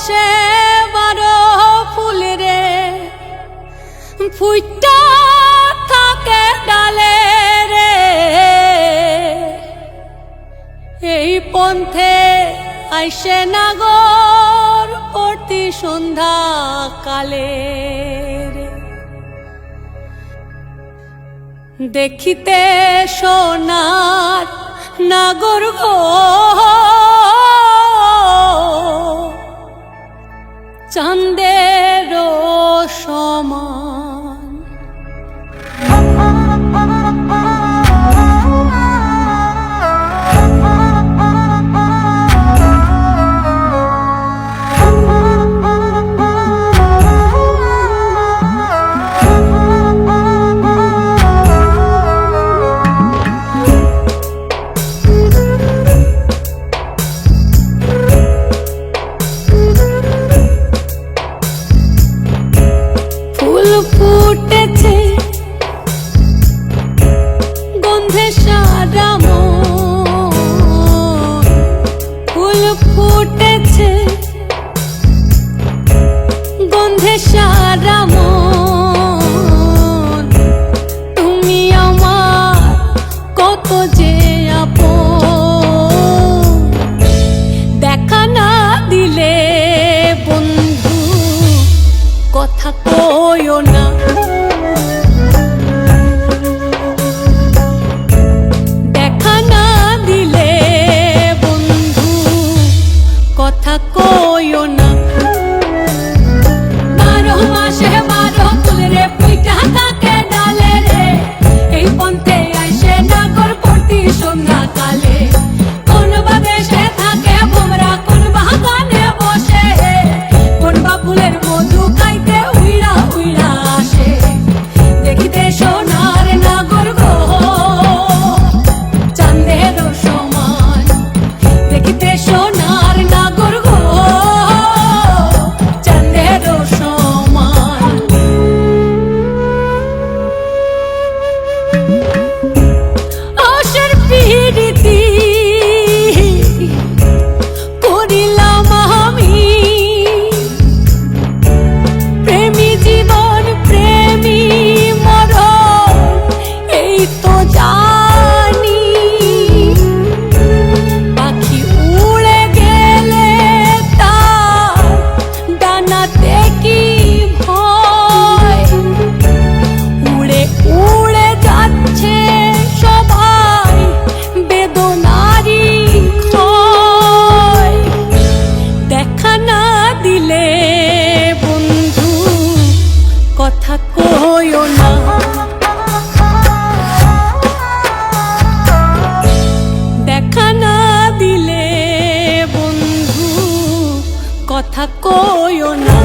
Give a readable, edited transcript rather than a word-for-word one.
মাসে 12 ফুল রে ফুইটা থাকে ডালে রে এই পন্থে আইসে নাগর প্রতি সন্ধ্যা কালে দেখিতে সোনার নাগর গো চাঁদের সমান ফুটেছে গন্ধে সারা মন ফুল ফুটেছে গন্ধে সারা মন তুমি আমার কত যে আপন দেখা না দিলে বন্ধু কথা কইও না দেখা না দিলে বন্ধু কথা কইও না 12 মাসে 12 ফুল রে ফুইটা থাকে ডালে রে এই পন্থে আইসে নাগর প্রতি সন্ধ্যা কালে কোন বা দেশে থাকে ভোমরা কোন বাগানে বসে কোন বা ফুলের মধু খাইতে উইড়া উইড়া আসে দেখিতে সোনার নাগর গো চাঁদের সমান দেখিতে সোনার নাগর গো চাঁদের সমান আশার পিরিতি করিলাম আমি প্রেমী জীবন প্রেমী মরণ এই তো জানি পাখি উড়ে গেলে তার ডানাতে কি ভয় উড়ে উড়ে যাচ্ছে সবাই বেদনারি ক্ষয় দেখা না দিলে বন্ধু কথা কইও না দেখা না দিলে বন্ধু কথা কইও না